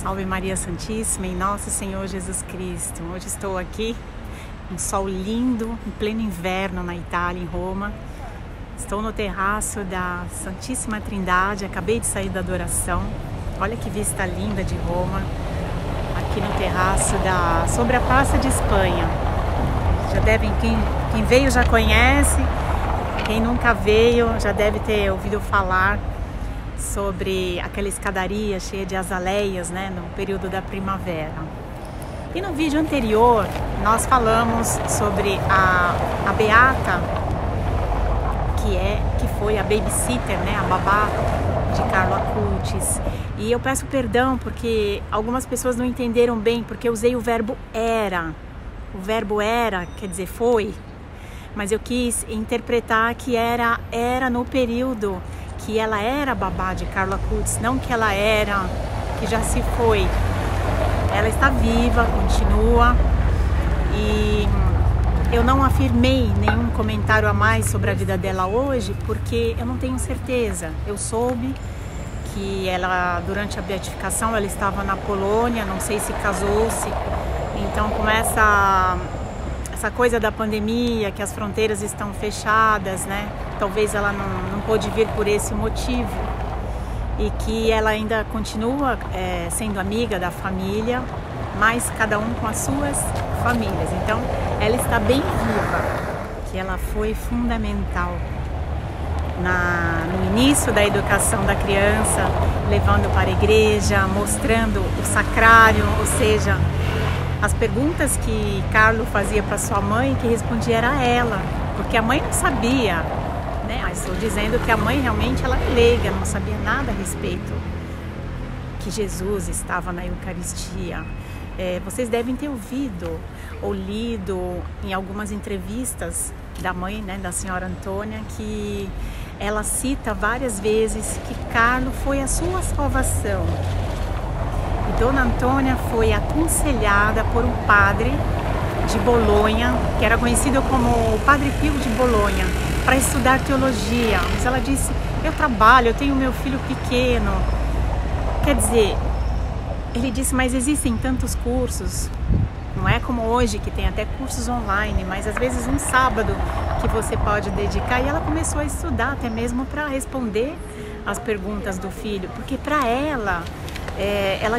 Salve Maria Santíssima em Nosso Senhor Jesus Cristo. Hoje estou aqui, um sol lindo, em pleno inverno na Itália, em Roma. Estou no terraço da Santíssima Trindade, acabei de sair da adoração. Olha que vista linda de Roma, aqui no terraço sobre a Praça de Espanha. Quem veio já conhece, quem nunca veio já deve ter ouvido falar sobre aquela escadaria cheia de azaleias, né, no período da primavera. E no vídeo anterior nós falamos sobre a beata que foi a babysitter, né, a babá de Carlo Acutis. E eu peço perdão porque algumas pessoas não entenderam bem, porque eu usei o verbo era. O verbo era quer dizer foi, mas eu quis interpretar que era no período que ela era babá de Carlo Acutis, não que ela era, que já se foi. Ela está viva, continua, e eu não afirmei nenhum comentário a mais sobre a vida dela hoje, porque eu não tenho certeza. Eu soube que ela, durante a beatificação, ela estava na Polônia, não sei se casou-se, então começa essa coisa da pandemia, que as fronteiras estão fechadas, né? Talvez ela não pôde vir por esse motivo, e que ela ainda continua sendo amiga da família, mas cada um com as suas famílias. Então ela está bem viva, que ela foi fundamental no início da educação da criança, levando para a igreja, mostrando o sacrário, ou seja, as perguntas que Carlo fazia para sua mãe, que respondia era ela, porque a mãe não sabia, né? Estou dizendo que a mãe realmente ela é leiga, não sabia nada a respeito que Jesus estava na Eucaristia. Vocês devem ter ouvido ou lido em algumas entrevistas da mãe, né, da senhora Antônia, que ela cita várias vezes que Carlo foi a sua salvação. E Dona Antônia foi aconselhada por um padre de Bolonha, que era conhecido como o Padre Pio de Bolonha, para estudar teologia. Mas ela disse, eu trabalho, eu tenho meu filho pequeno. Quer dizer, ele disse, mas existem tantos cursos, não é como hoje que tem até cursos online, mas às vezes um sábado que você pode dedicar. E ela começou a estudar até mesmo para responder as perguntas do filho, porque para ela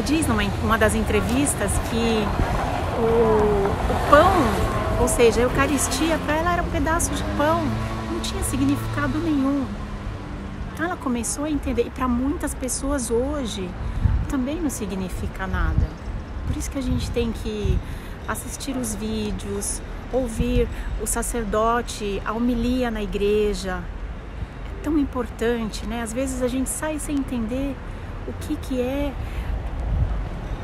diz numa das entrevistas que o pão, ou seja, a Eucaristia, para ela era um pedaço de pão, não tinha significado nenhum. Então ela começou a entender, e para muitas pessoas hoje também não significa nada. Por isso que a gente tem que assistir os vídeos, ouvir o sacerdote, a homilia na igreja. É tão importante, né? Às vezes a gente sai sem entender o que é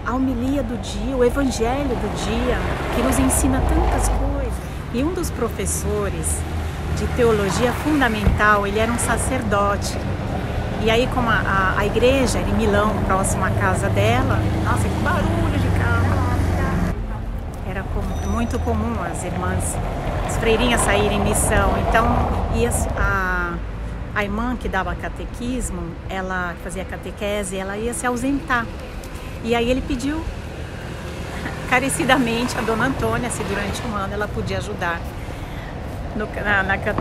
a homilia do dia, o evangelho do dia, que nos ensina tantas coisas. E um dos professores de teologia fundamental, ele era um sacerdote. E aí, como a igreja era em Milão, próximo à casa dela, nossa, que barulho de carro! Era muito comum as irmãs, as freirinhas saírem em missão. Então, a irmã que dava catequismo, ela fazia catequese, ela ia se ausentar. E aí ele pediu carecidamente a Dona Antônia se durante um ano ela podia ajudar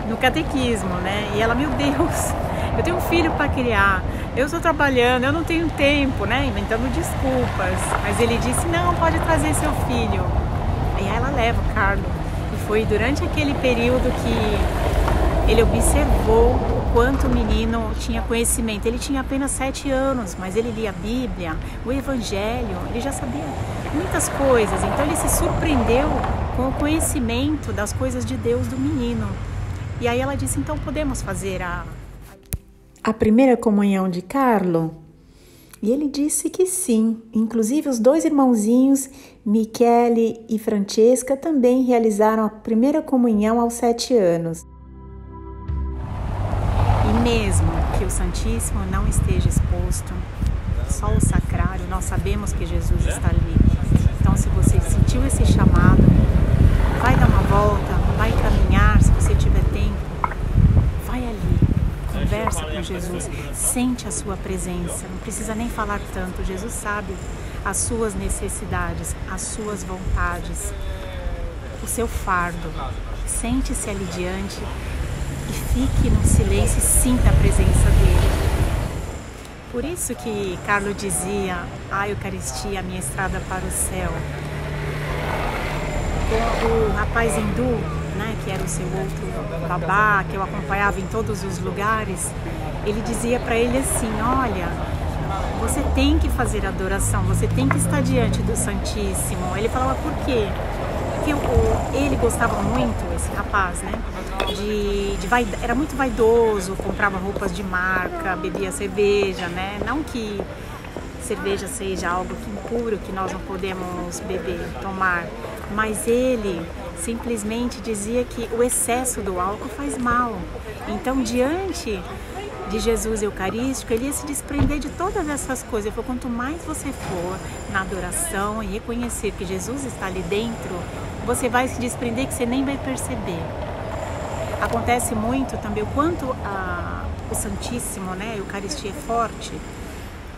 no catequismo, né? E ela, meu Deus, eu tenho um filho para criar, eu estou trabalhando, eu não tenho tempo, né? Inventando desculpas. Mas ele disse, não, pode trazer seu filho. E aí ela leva o Carlo. E foi durante aquele período que ele observou o quanto o menino tinha conhecimento. Ele tinha apenas 7 anos, mas ele lia a Bíblia, o Evangelho, ele já sabia muitas coisas. Então ele se surpreendeu com o conhecimento das coisas de Deus do menino. E aí ela disse, então podemos fazer a primeira comunhão de Carlo? E ele disse que sim. Inclusive os 2 irmãozinhos, Michele e Francesca, também realizaram a primeira comunhão aos 7 anos. E mesmo que o Santíssimo não esteja exposto, só o sacrário, nós sabemos que Jesus está ali. Então, se você sentiu esse chamado, vai dar uma volta, vai caminhar, se você tiver tempo, vai ali, conversa com Jesus, sente a sua presença, não precisa nem falar tanto, Jesus sabe as suas necessidades, as suas vontades, o seu fardo. Sente-se ali diante e fique no silêncio e sinta a presença dele. Por isso que Carlo dizia: a Eucaristia, a minha estrada para o céu. O rapaz hindu, né, que era o seu outro babá, que eu acompanhava em todos os lugares, ele dizia para ele assim: olha, você tem que fazer adoração, você tem que estar diante do Santíssimo. Ele falava: por quê? Porque ele gostava muito, esse rapaz, né, era muito vaidoso, comprava roupas de marca, bebia cerveja, né, não que cerveja seja algo impuro que nós não podemos beber, tomar, mas ele simplesmente dizia que o excesso do álcool faz mal. Então, diante de Jesus Eucarístico, ele ia se desprender de todas essas coisas. Ele falou: quanto mais você for na adoração e reconhecer que Jesus está ali dentro, você vai se desprender que você nem vai perceber. Acontece muito também o quanto o Santíssimo, né, a Eucaristia é forte.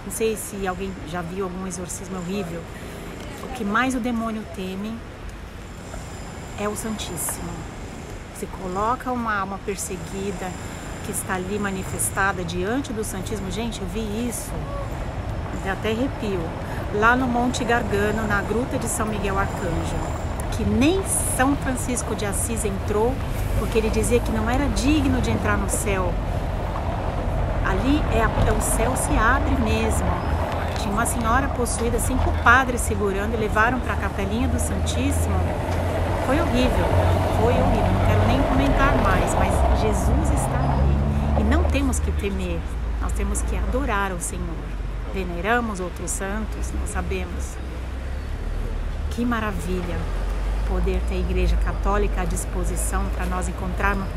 Não sei se alguém já viu algum exorcismo horrível. O que mais o demônio teme é o Santíssimo. Você coloca uma alma perseguida que está ali manifestada diante do Santíssimo. Gente, eu vi isso, dá até arrepio, lá no Monte Gargano, na Gruta de São Miguel Arcanjo, que nem São Francisco de Assis entrou, porque ele dizia que não era digno de entrar no céu. Ali o céu se abre mesmo. Tinha uma senhora possuída, 5 padres segurando, e levaram para a capelinha do Santíssimo. Foi horrível, não quero nem comentar mais, mas Jesus está ali. E não temos que temer, nós temos que adorar o Senhor. Veneramos outros santos, nós sabemos. Que maravilha poder ter a Igreja Católica à disposição para nós encontrarmos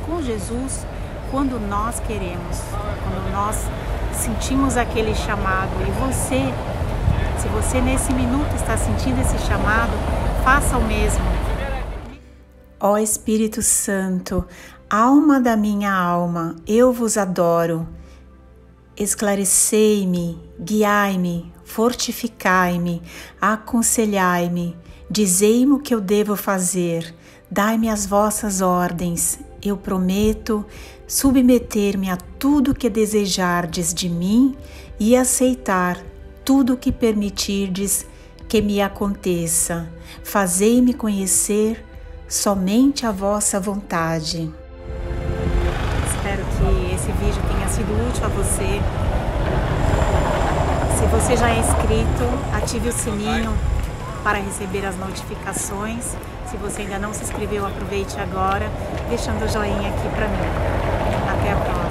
com Jesus quando nós queremos, quando nós sentimos aquele chamado. E você, se você nesse minuto está sentindo esse chamado, faça o mesmo. Ó Espírito Santo, alma da minha alma, eu vos adoro. Esclarecei-me, guiai-me, fortificai-me, aconselhai-me, dizei-me o que eu devo fazer, dai-me as vossas ordens. Eu prometo submeter-me a tudo que desejardes de mim e aceitar tudo que permitirdes que me aconteça. Fazei-me conhecer somente a vossa vontade. Espero que esse vídeo tenha sido útil a você. Se você já é inscrito, ative o sininho para receber as notificações. Se você ainda não se inscreveu, aproveite agora, deixando o joinha aqui para mim. Até a próxima.